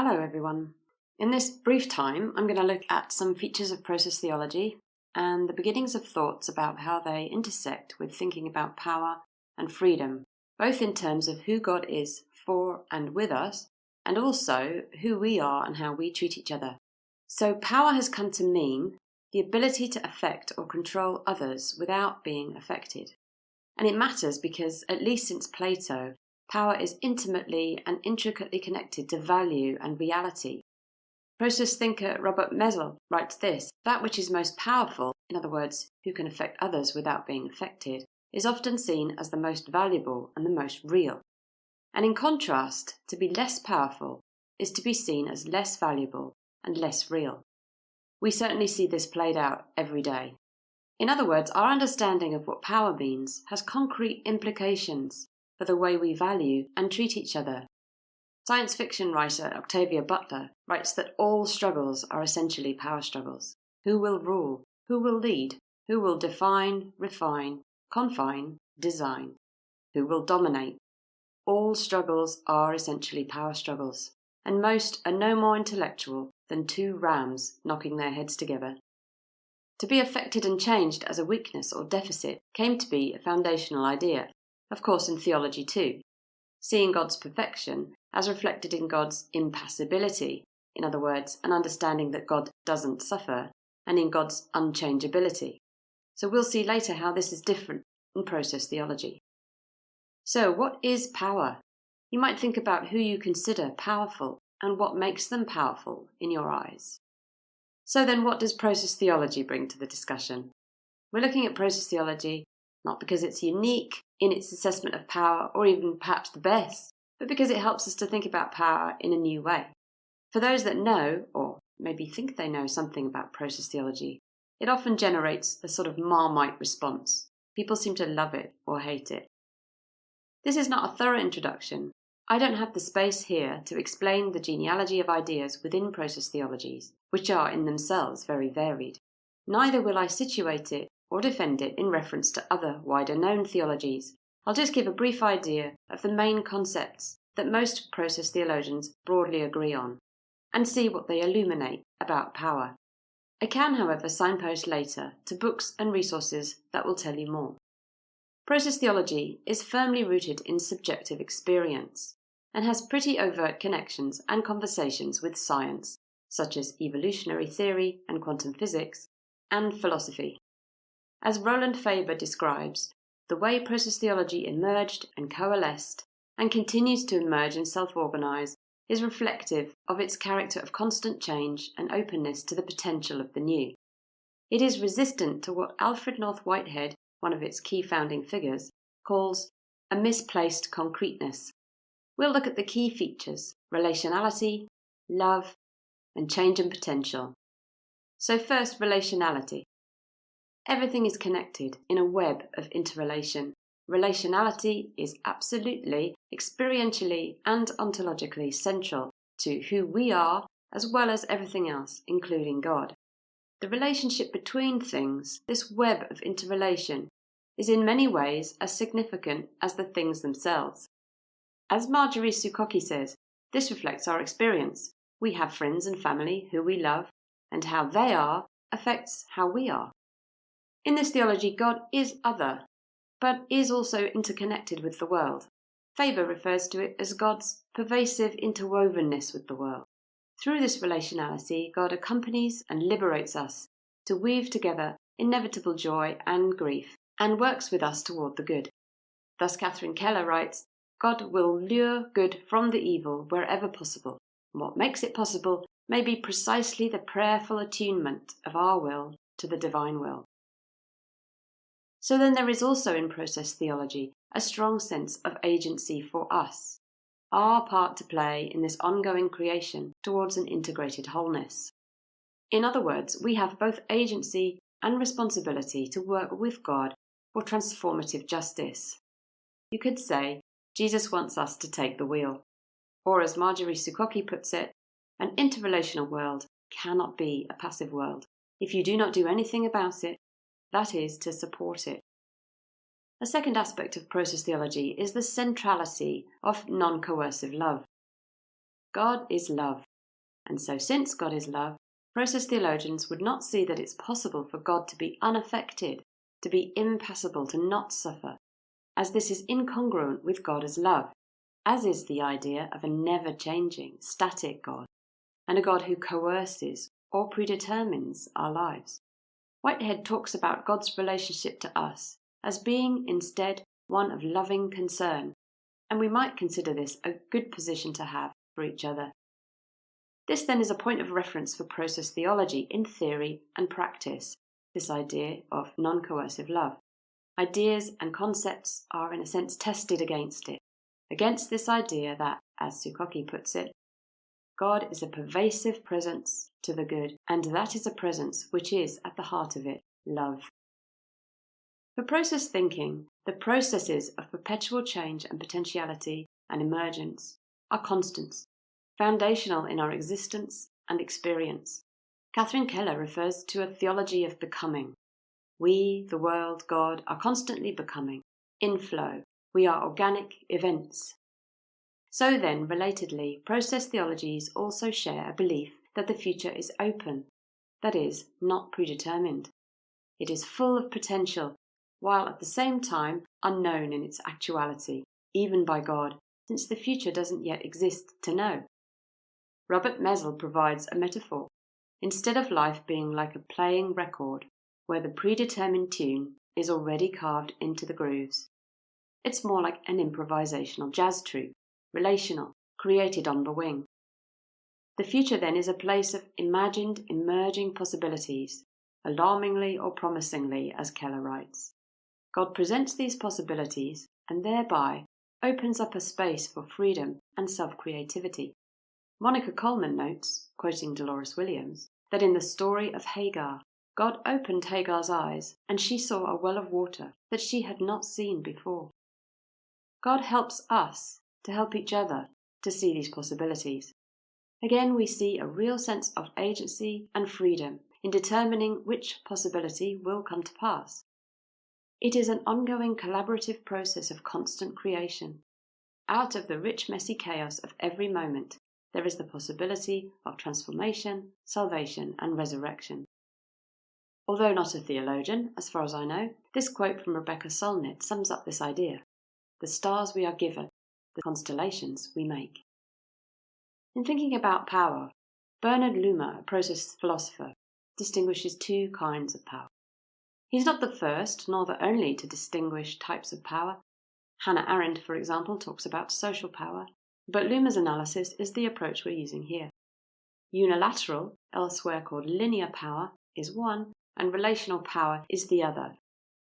Hello everyone. In this brief time, I'm going to look at some features of process theology and the beginnings of thoughts about how they intersect with thinking about power and freedom, both in terms of who God is for and with us, and also who we are and how we treat each other. So power has come to mean the ability to affect or control others without being affected. And it matters because, at least since Plato, power is intimately and intricately connected to value and reality. Process thinker Robert Mesel writes this: that which is most powerful, in other words, who can affect others without being affected, is often seen as the most valuable and the most real. And in contrast, to be less powerful is to be seen as less valuable and less real. We certainly see this played out every day. In other words, our understanding of what power means has concrete implications for the way we value and treat each other. Science fiction writer Octavia Butler writes that all struggles are essentially power struggles. Who will rule? Who will lead? Who will define, refine, confine, design? Who will dominate? All struggles are essentially power struggles, and most are no more intellectual than two rams knocking their heads together. To be affected and changed as a weakness or deficit came to be a foundational idea, of course in theology too, seeing God's perfection as reflected in God's impassibility, in other words, an understanding that God doesn't suffer, and in God's unchangeability. So we'll see later how this is different in process theology. So what is power? You might think about who you consider powerful and what makes them powerful in your eyes. So then what does process theology bring to the discussion? We're looking at process theology not because it's unique in its assessment of power or even perhaps the best, but because it helps us to think about power in a new way. For those that know, or maybe think they know something about process theology, it often generates a sort of Marmite response. People seem to love it or hate it. This is not a thorough introduction. I don't have the space here to explain the genealogy of ideas within process theologies, which are in themselves very varied. Neither will I situate it or defend it in reference to other wider known theologies. I'll just give a brief idea of the main concepts that most process theologians broadly agree on, and see what they illuminate about power. I can, however, signpost later to books and resources that will tell you more. Process theology is firmly rooted in subjective experience and has pretty overt connections and conversations with science, such as evolutionary theory and quantum physics, and philosophy. As Roland Faber describes, the way process theology emerged and coalesced and continues to emerge and self-organize is reflective of its character of constant change and openness to the potential of the new. It is resistant to what Alfred North Whitehead, one of its key founding figures, calls a misplaced concreteness. We'll look at the key features: relationality, love, and change and potential. So first, relationality. Everything is connected in a web of interrelation. Relationality is absolutely, experientially, and ontologically central to who we are, as well as everything else, including God. The relationship between things, this web of interrelation, is in many ways as significant as the things themselves. As Marjorie Sukoki says, this reflects our experience. We have friends and family who we love, and how they are affects how we are. In this theology, God is other, but is also interconnected with the world. Faber refers to it as God's pervasive interwovenness with the world. Through this relationality, God accompanies and liberates us to weave together inevitable joy and grief, and works with us toward the good. Thus Catherine Keller writes, God will lure good from the evil wherever possible. And what makes it possible may be precisely the prayerful attunement of our will to the divine will. So then there is also in process theology a strong sense of agency for us, our part to play in this ongoing creation towards an integrated wholeness. In other words, we have both agency and responsibility to work with God for transformative justice. You could say, Jesus wants us to take the wheel. Or as Marjorie Sukoki puts it, an interrelational world cannot be a passive world if you do not do anything about it, that is, to support it. A second aspect of process theology is the centrality of non-coercive love. God is love. And so since God is love, process theologians would not see that it's possible for God to be unaffected, to be impassible, to not suffer, as this is incongruent with God as love, as is the idea of a never-changing, static God, and a God who coerces or predetermines our lives. Whitehead talks about God's relationship to us as being instead one of loving concern, and we might consider this a good position to have for each other. This then is a point of reference for process theology in theory and practice, this idea of non-coercive love. Ideas and concepts are in a sense tested against it, against this idea that, as Sukoki puts it, God is a pervasive presence to the good, and that is a presence which is at the heart of it, love. For process thinking, the processes of perpetual change and potentiality and emergence are constants, foundational in our existence and experience. Catherine Keller refers to a theology of becoming. We, the world, God, are constantly becoming, in flow. We are organic events. So then, relatedly, process theologies also share a belief that the future is open, that is, not predetermined. It is full of potential, while at the same time unknown in its actuality, even by God, since the future doesn't yet exist to know. Robert Mesel provides a metaphor. Instead of life being like a playing record, where the predetermined tune is already carved into the grooves, it's more like an improvisational jazz troupe, relational, created on the wing. The future then is a place of imagined, emerging possibilities, alarmingly or promisingly, as Keller writes. God presents these possibilities and thereby opens up a space for freedom and self-creativity. Monica Coleman notes, quoting Dolores Williams, that in the story of Hagar, God opened Hagar's eyes and she saw a well of water that she had not seen before. God helps us to help each other to see these possibilities. Again, we see a real sense of agency and freedom in determining which possibility will come to pass. It is an ongoing collaborative process of constant creation. Out of the rich, messy chaos of every moment, there is the possibility of transformation, salvation, and resurrection. Although not a theologian, as far as I know, this quote from Rebecca Solnit sums up this idea. The stars we are given, the constellations we make. In thinking about power, Bernard Loomer, a process philosopher, distinguishes two kinds of power. He's not the first nor the only to distinguish types of power. Hannah Arendt, for example, talks about social power, but Loomer's analysis is the approach we're using here. Unilateral, elsewhere called linear power, is one, and relational power is the other.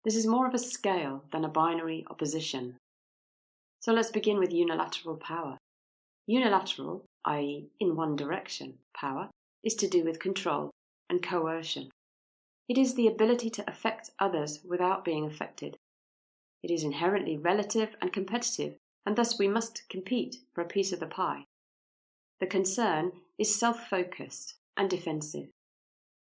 This is more of a scale than a binary opposition. So let's begin with unilateral power. Unilateral, i.e. in one direction, power, is to do with control and coercion. It is the ability to affect others without being affected. It is inherently relative and competitive, and thus we must compete for a piece of the pie. The concern is self-focused and defensive.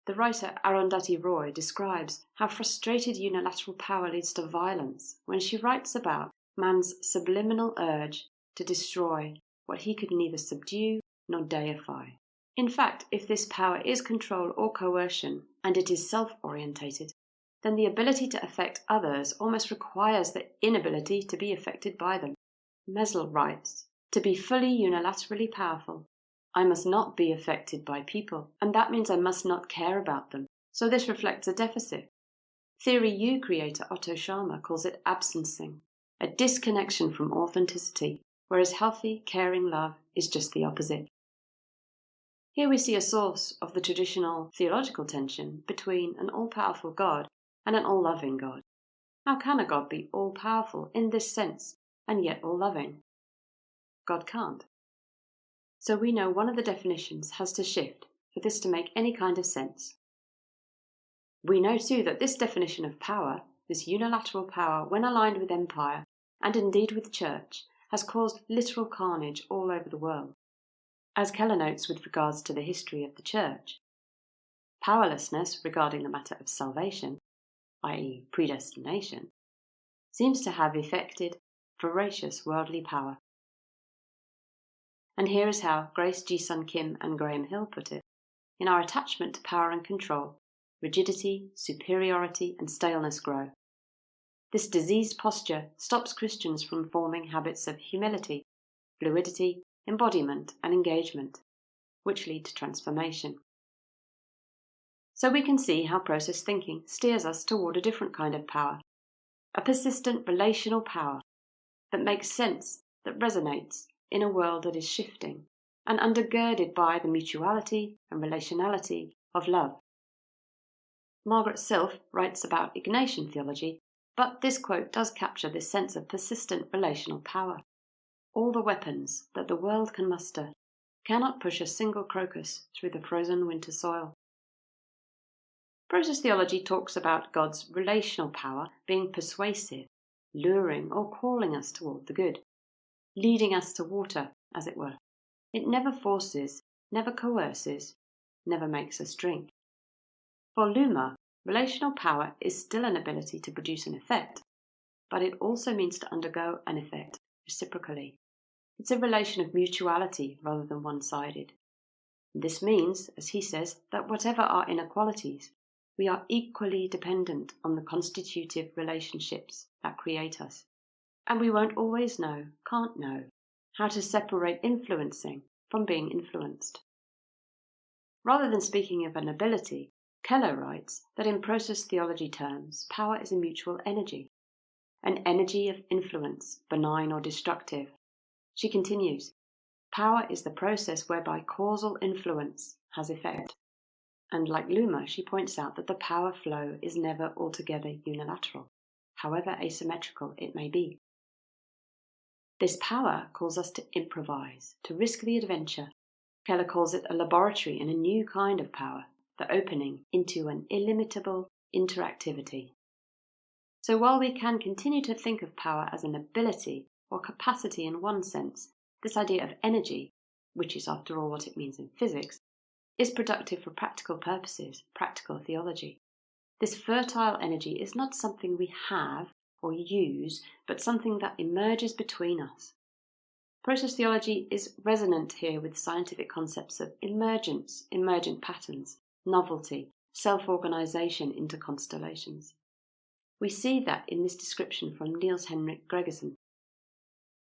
The writer Arundhati Roy describes how frustrated unilateral power leads to violence when she writes about man's subliminal urge to destroy what he could neither subdue nor deify. In fact, if this power is control or coercion, and it is self-orientated, then the ability to affect others almost requires the inability to be affected by them. Mesel writes, "To be fully unilaterally powerful, I must not be affected by people, and that means I must not care about them. So this reflects a deficit. Theory U creator Otto Scharmer calls it absencing, a disconnection from authenticity, whereas healthy, caring love is just the opposite." Here we see a source of the traditional theological tension between an all-powerful God and an all-loving God. How can a God be all-powerful in this sense and yet all-loving? God can't. So we know one of the definitions has to shift for this to make any kind of sense. We know too that this definition of power, this unilateral power, when aligned with empire, and indeed with church, has caused literal carnage all over the world. As Keller notes with regards to the history of the church, powerlessness regarding the matter of salvation, i.e. predestination, seems to have effected voracious worldly power. And here is how Grace G. Sun Kim and Graham Hill put it. In our attachment to power and control, rigidity, superiority, and staleness grow. This diseased posture stops Christians from forming habits of humility, fluidity, embodiment, and engagement, which lead to transformation. So we can see how process thinking steers us toward a different kind of power, a persistent relational power that makes sense, that resonates in a world that is shifting and undergirded by the mutuality and relationality of love. Margaret Silf writes about Ignatian theology, but this quote does capture this sense of persistent relational power. All the weapons that the world can muster cannot push a single crocus through the frozen winter soil. Process theology talks about God's relational power being persuasive, luring or calling us toward the good, leading us to water, as it were. It never forces, never coerces, never makes us drink. For Luma, relational power is still an ability to produce an effect, but it also means to undergo an effect reciprocally. It's a relation of mutuality rather than one-sided. This means, as he says, that whatever our inequalities, we are equally dependent on the constitutive relationships that create us. And we won't always know, can't know, how to separate influencing from being influenced. Rather than speaking of an ability, Keller writes that in process theology terms, power is a mutual energy, an energy of influence, benign or destructive. She continues, power is the process whereby causal influence has effect. And like Luma, she points out that the power flow is never altogether unilateral, however asymmetrical it may be. This power calls us to improvise, to risk the adventure. Keller calls it a laboratory in a new kind of power, the opening into an illimitable interactivity. So while we can continue to think of power as an ability or capacity in one sense, this idea of energy, which is after all what it means in physics, is productive for practical purposes, practical theology. This fertile energy is not something we have or use, but something that emerges between us. Process theology is resonant here with scientific concepts of emergence, emergent patterns, novelty, self-organization into constellations. We see that in this description from Niels Henrik Gregersen.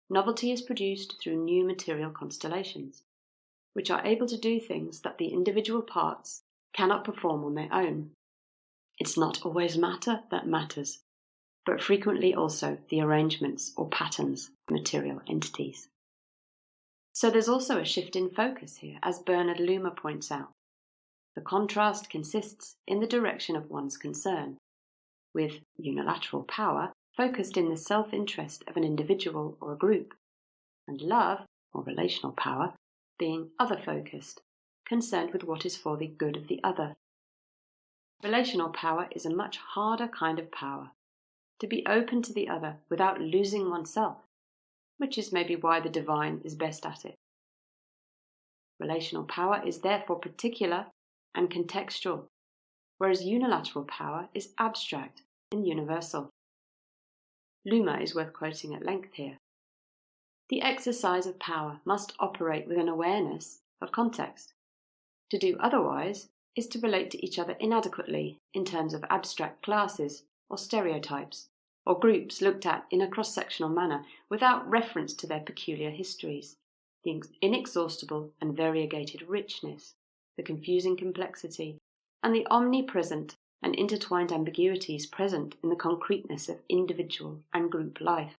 Novelty is produced through new material constellations, which are able to do things that the individual parts cannot perform on their own. It's not always matter that matters, but frequently also the arrangements or patterns of material entities. So there's also a shift in focus here, as Bernard Luma points out. The contrast consists in the direction of one's concern, with unilateral power focused in the self-interest of an individual or a group, and love, or relational power, being other-focused, concerned with what is for the good of the other. Relational power is a much harder kind of power, to be open to the other without losing oneself, which is maybe why the divine is best at it. Relational power is therefore particular and contextual, whereas unilateral power is abstract and universal. Luma is worth quoting at length here. The exercise of power must operate with an awareness of context. To do otherwise is to relate to each other inadequately in terms of abstract classes or stereotypes, or groups looked at in a cross-sectional manner without reference to their peculiar histories, the inexhaustible and variegated richness, the confusing complexity, and the omnipresent and intertwined ambiguities present in the concreteness of individual and group life.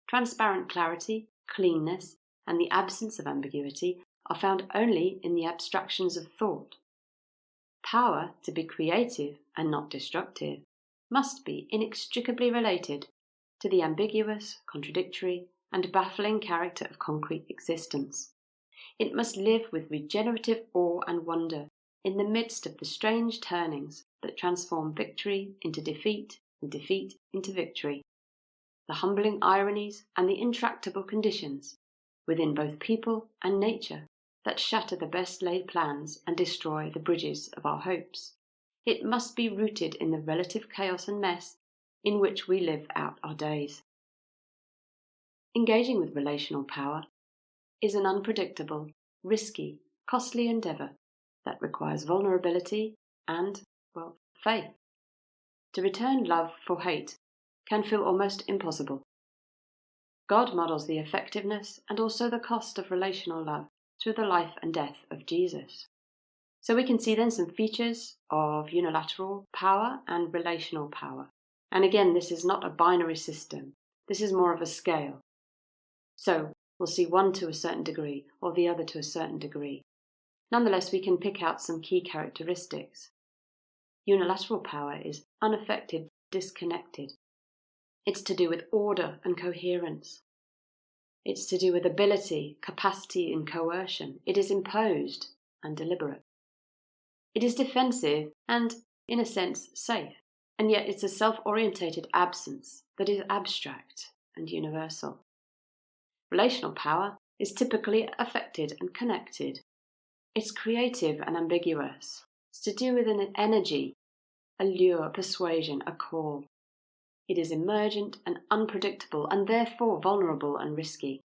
Transparent clarity, cleanness, and the absence of ambiguity are found only in the abstractions of thought. Power, to be creative and not destructive, must be inextricably related to the ambiguous, contradictory, and baffling character of concrete existence. It must live with regenerative awe and wonder in the midst of the strange turnings that transform victory into defeat and defeat into victory, the humbling ironies and the intractable conditions within both people and nature that shatter the best laid plans and destroy the bridges of our hopes. It must be rooted in the relative chaos and mess in which we live out our days. Engaging with relational power is an unpredictable, risky, costly endeavour that requires vulnerability and, well, faith. To return love for hate can feel almost impossible. God models the effectiveness and also the cost of relational love through the life and death of Jesus. So we can see then some features of unilateral power and relational power. And again, this is not a binary system. This is more of a scale. So we'll see one to a certain degree or the other to a certain degree. Nonetheless, we can pick out some key characteristics. Unilateral power is unaffected, disconnected. It's to do with order and coherence. It's to do with ability, capacity, and coercion. It is imposed and deliberate. It is defensive and, in a sense, safe. And yet it's a self-orientated absence that is abstract and universal. Relational power is typically affected and connected. It's creative and ambiguous. It's to do with an energy, a lure, persuasion, a call. It is emergent and unpredictable and therefore vulnerable and risky.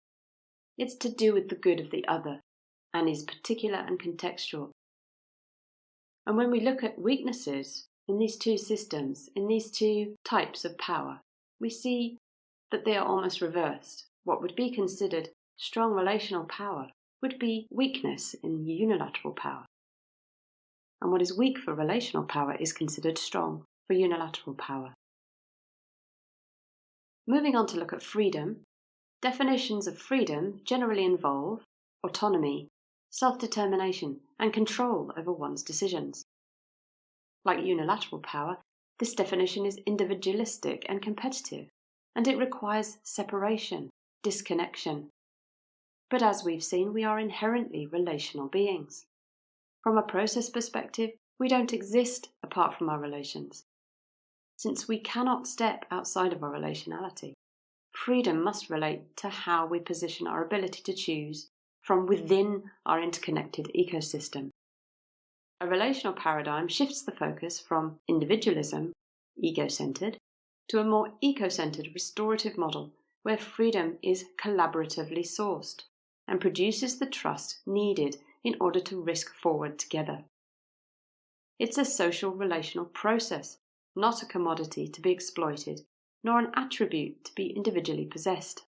It's to do with the good of the other and is particular and contextual. And when we look at weaknesses in these two systems, in these two types of power, we see that they are almost reversed. What would be considered strong relational power would be weakness in unilateral power. And what is weak for relational power is considered strong for unilateral power. Moving on to look at freedom, definitions of freedom generally involve autonomy, self-determination, and control over one's decisions. Like unilateral power, this definition is individualistic and competitive, and it requires separation, disconnection. But as we've seen, we are inherently relational beings. From a process perspective, we don't exist apart from our relations. Since we cannot step outside of our relationality, freedom must relate to how we position our ability to choose from within our interconnected ecosystem. A relational paradigm shifts the focus from individualism, ego-centered, to a more eco-centered restorative model where freedom is collaboratively sourced and produces the trust needed in order to risk forward together. It's a social relational process, not a commodity to be exploited, nor an attribute to be individually possessed.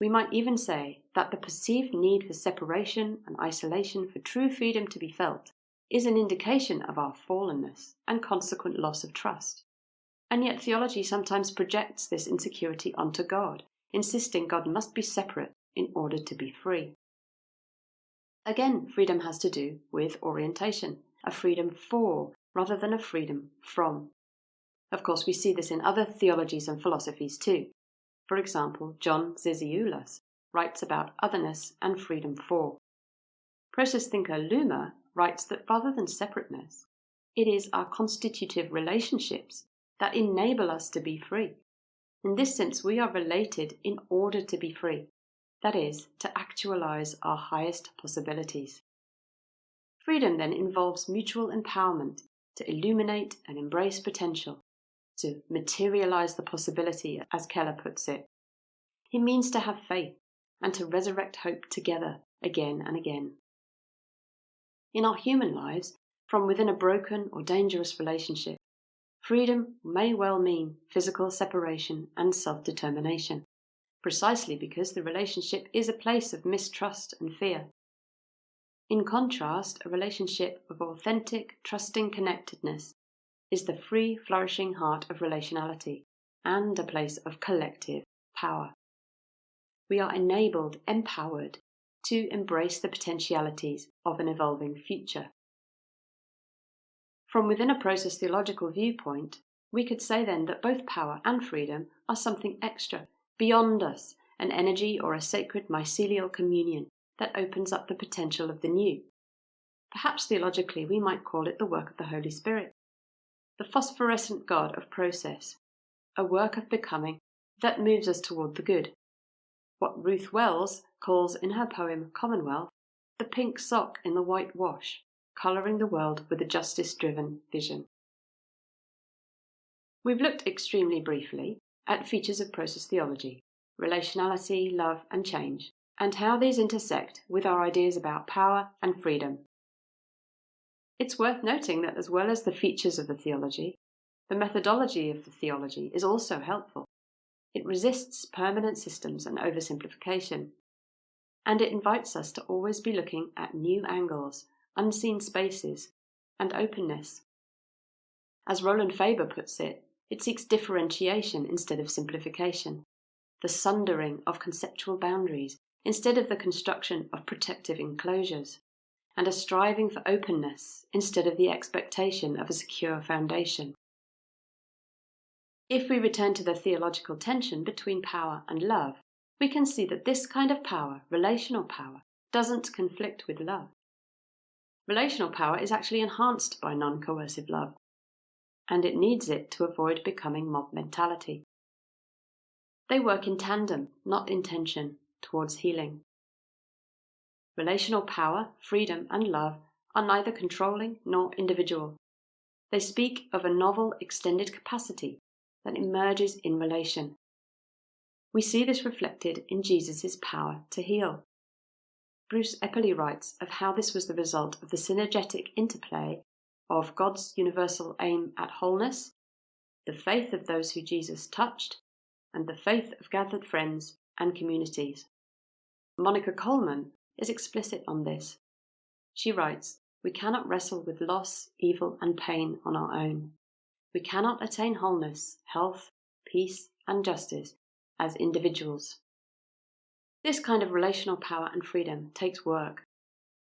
We might even say that the perceived need for separation and isolation for true freedom to be felt is an indication of our fallenness and consequent loss of trust. And yet theology sometimes projects this insecurity onto God, insisting God must be separate in order to be free. Again, freedom has to do with orientation, a freedom for rather than a freedom from. Of course, we see this in other theologies and philosophies too. For example, John Zizioulas writes about otherness and freedom for. Process thinker Luma writes that rather than separateness, it is our constitutive relationships that enable us to be free. In this sense, we are related in order to be free, that is, to actualize our highest possibilities. Freedom then involves mutual empowerment to illuminate and embrace potential, to materialize the possibility, as Keller puts it. He means to have faith and to resurrect hope together again and again. In our human lives, from within a broken or dangerous relationship, freedom may well mean physical separation and self-determination, precisely because the relationship is a place of mistrust and fear. In contrast, a relationship of authentic, trusting connectedness is the free, flourishing heart of relationality and a place of collective power. We are enabled, empowered, to embrace the potentialities of an evolving future. From within a process theological viewpoint, we could say then that both power and freedom are something extra, beyond us, an energy or a sacred mycelial communion that opens up the potential of the new. Perhaps theologically we might call it the work of the Holy Spirit, the phosphorescent God of process, a work of becoming that moves us toward the good. What Ruth Wells calls in her poem Commonwealth, the pink sock in the white wash, colouring the world with a justice-driven vision. We've looked extremely briefly at features of process theology, relationality, love and change, and how these intersect with our ideas about power and freedom. It's worth noting that as well as the features of the theology, the methodology of the theology is also helpful. It resists permanent systems and oversimplification, and it invites us to always be looking at new angles, unseen spaces, and openness. As Roland Faber puts it, it seeks differentiation instead of simplification, the sundering of conceptual boundaries instead of the construction of protective enclosures, and a striving for openness instead of the expectation of a secure foundation. If we return to the theological tension between power and love, we can see that this kind of power, relational power, doesn't conflict with love. Relational power is actually enhanced by non-coercive love, and it needs it to avoid becoming mob mentality. They work in tandem, not in tension, towards healing. Relational power, freedom, and love are neither controlling nor individual. They speak of a novel extended capacity that emerges in relation. We see this reflected in Jesus' power to heal. Bruce Epperly writes of how this was the result of the synergetic interplay of God's universal aim at wholeness, the faith of those who Jesus touched, and the faith of gathered friends and communities. Monica Coleman is explicit on this. She writes, "We cannot wrestle with loss, evil, and pain on our own. We cannot attain wholeness, health, peace, and justice as individuals." This kind of relational power and freedom takes work,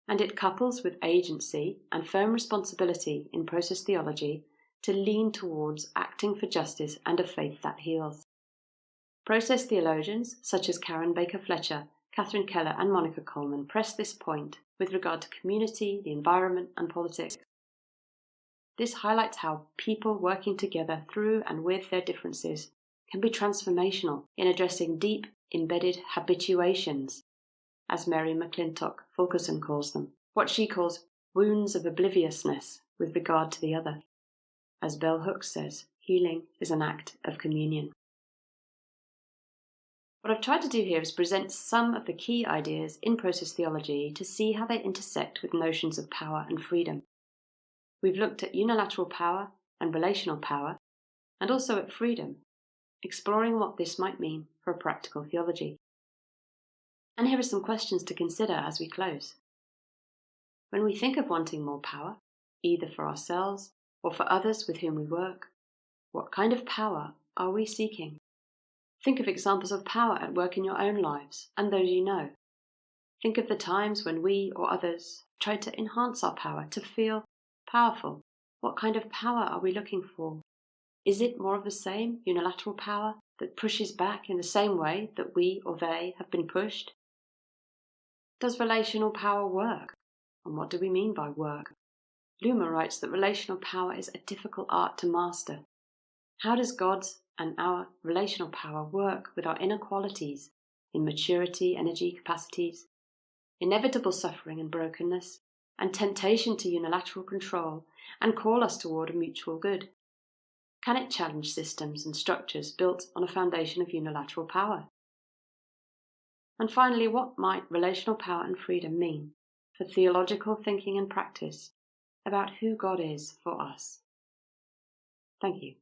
and it couples with agency and firm responsibility in process theology to lean towards acting for justice and a faith that heals. Process theologians such as Karen Baker Fletcher, Catherine Keller, and Monica Coleman press this point with regard to community, the environment, and politics. This highlights how people working together through and with their differences can be transformational in addressing deep, embedded habituations, as Mary McClintock Fulkerson calls them, what she calls wounds of obliviousness with regard to the other. As Bell Hooks says, healing is an act of communion. What I've tried to do here is present some of the key ideas in process theology to see how they intersect with notions of power and freedom. We've looked at unilateral power and relational power, and also at freedom, exploring what this might mean for a practical theology. And here are some questions to consider as we close. When we think of wanting more power, either for ourselves or for others with whom we work, what kind of power are we seeking? Think of examples of power at work in your own lives and those you know. Think of the times when we or others tried to enhance our power to feel powerful. What kind of power are we looking for? Is it more of the same unilateral power that pushes back in the same way that we or they have been pushed? Does relational power work? And what do we mean by work? Loomer writes that relational power is a difficult art to master. How does God's and our relational power work with our inequalities in maturity, energy, capacities, inevitable suffering and brokenness, and temptation to unilateral control, and call us toward a mutual good? Can it challenge systems and structures built on a foundation of unilateral power? And finally, what might relational power and freedom mean for theological thinking and practice about who God is for us? Thank you.